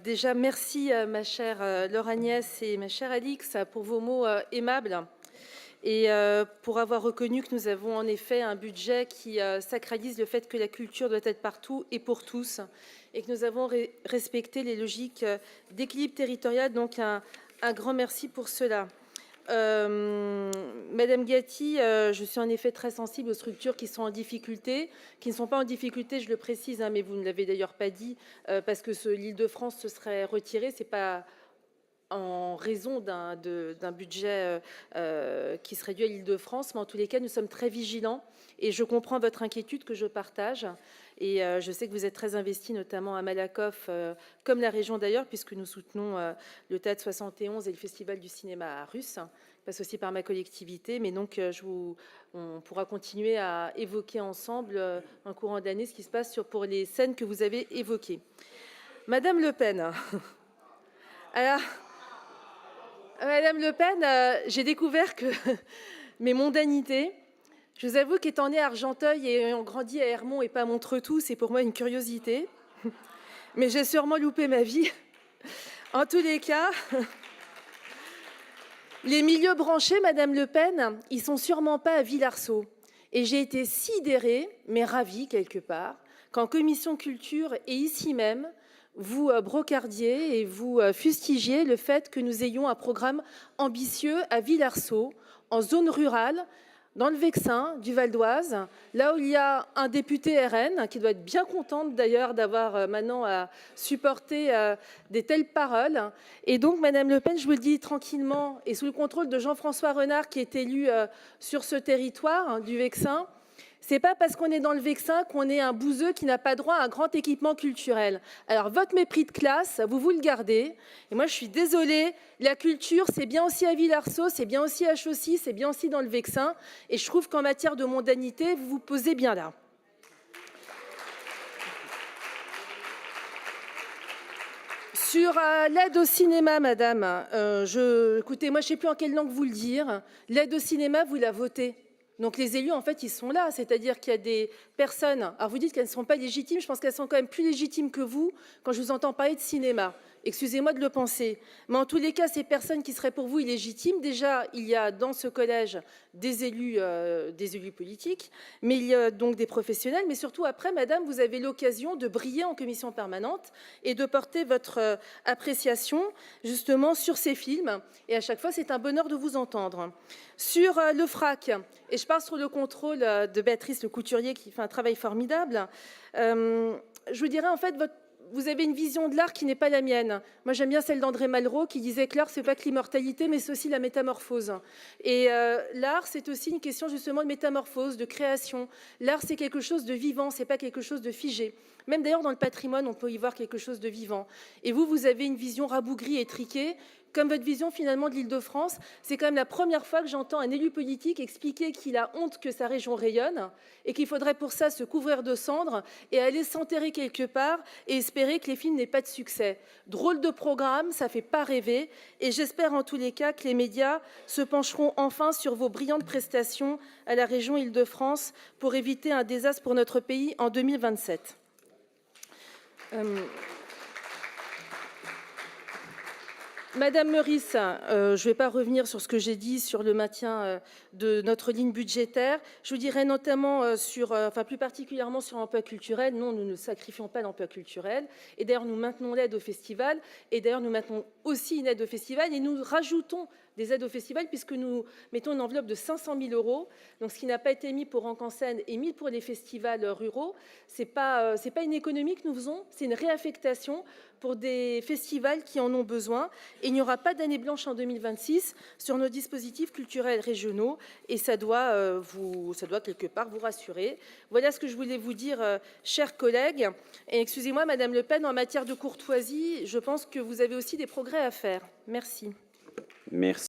Déjà, merci ma chère Laure Agnès et ma chère Alix pour vos mots aimables et pour avoir reconnu que nous avons en effet un budget qui sacralise le fait que la culture doit être partout et pour tous et que nous avons respecté les logiques d'équilibre territorial. Donc un grand merci pour cela. Madame Gatti, je suis en effet très sensible aux structures qui sont en difficulté, qui ne sont pas en difficulté, je le précise, mais vous ne l'avez d'ailleurs pas dit, parce que l'Île-de-France se serait retirée. C'est pas en raison d'un budget qui serait dû à l'Île-de-France, mais en tous les cas, nous sommes très vigilants et je comprends votre inquiétude que je partage. Et je sais que vous êtes très investi, notamment à Malakoff, comme la région d'ailleurs, puisque nous soutenons le Théâtre 71 et le Festival du cinéma russe, qui passe aussi par ma collectivité. Mais donc, on pourra continuer à évoquer ensemble, en courant d'année, ce qui se passe pour les scènes que vous avez évoquées. Madame Le Pen. Alors, Madame Le Pen, j'ai découvert que mes mondanités, je vous avoue qu'étant née à Argenteuil et ayant grandi à Hermont et pas à Montretout, c'est pour moi une curiosité. Mais j'ai sûrement loupé ma vie. En tous les cas, les milieux branchés, Madame Le Pen, ils sont sûrement pas à Villarceau. Et j'ai été sidérée, mais ravie quelque part, qu'en commission culture et ici même, vous brocardiez et vous fustigiez le fait que nous ayons un programme ambitieux à Villarceau, en zone rurale, dans le Vexin du Val d'Oise, là où il y a un député RN, qui doit être bien contente d'ailleurs d'avoir maintenant à supporter des telles paroles. Et donc, Madame Le Pen, je vous le dis tranquillement, et sous le contrôle de Jean-François Renard, qui est élu sur ce territoire du Vexin, c'est pas parce qu'on est dans le Vexin qu'on est un bouseux qui n'a pas droit à un grand équipement culturel. Alors, votre mépris de classe, vous le gardez. Et moi, je suis désolée, la culture, c'est bien aussi à Villarceau, c'est bien aussi à Chaussy, c'est bien aussi dans le Vexin. Et je trouve qu'en matière de mondanité, vous vous posez bien là. Sur l'aide au cinéma, madame, écoutez, moi, je ne sais plus en quelle langue vous le dire. L'aide au cinéma, vous la votez. Donc les élus, en fait, ils sont là. C'est-à-dire qu'il y a des personnes... Alors vous dites qu'elles ne sont pas légitimes. Je pense qu'elles sont quand même plus légitimes que vous quand je vous entends parler de cinéma. Excusez-moi de le penser. Mais en tous les cas, ces personnes qui seraient pour vous illégitimes, déjà, il y a dans ce collège des élus politiques, mais il y a donc des professionnels. Mais surtout, après, madame, vous avez l'occasion de briller en commission permanente et de porter votre appréciation, justement, sur ces films. Et à chaque fois, c'est un bonheur de vous entendre. Sur le FRAC, et je parle sous le contrôle de Béatrice Le Couturier, qui fait un travail formidable, je vous dirais, en fait, vous avez une vision de l'art qui n'est pas la mienne. Moi, j'aime bien celle d'André Malraux qui disait que l'art, ce n'est pas que l'immortalité, mais c'est aussi la métamorphose. Et l'art, c'est aussi une question justement de métamorphose, de création. L'art, c'est quelque chose de vivant, ce n'est pas quelque chose de figé. Même d'ailleurs, dans le patrimoine, on peut y voir quelque chose de vivant. Et vous avez une vision rabougrie et triquée, comme votre vision finalement de l'Île-de-France. C'est quand même la première fois que j'entends un élu politique expliquer qu'il a honte que sa région rayonne et qu'il faudrait pour ça se couvrir de cendres et aller s'enterrer quelque part et espérer que les films n'aient pas de succès. Drôle de programme, ça ne fait pas rêver et j'espère en tous les cas que les médias se pencheront enfin sur vos brillantes prestations à la région Île-de-France pour éviter un désastre pour notre pays en 2027. Madame Meurice, je ne vais pas revenir sur ce que j'ai dit sur le maintien de notre ligne budgétaire. Je vous dirais notamment plus particulièrement sur l'emploi culturel. Non, nous ne sacrifions pas l'emploi culturel. Et d'ailleurs, nous maintenons l'aide au festival. Et d'ailleurs, nous maintenons aussi une aide au festival. Et nous rajoutons des aides au festival puisque nous mettons une enveloppe de 500 000 €. Donc, ce qui n'a pas été mis pour Rock en scène est mis pour les festivals ruraux. Ce n'est pas une économie que nous faisons, c'est une réaffectation pour des festivals qui en ont besoin. Et il n'y aura pas d'année blanche en 2026 sur nos dispositifs culturels régionaux et ça doit quelque part vous rassurer. Voilà ce que je voulais vous dire, chers collègues. Et excusez-moi, Madame Le Pen, en matière de courtoisie, je pense que vous avez aussi des progrès à faire. Merci. Merci.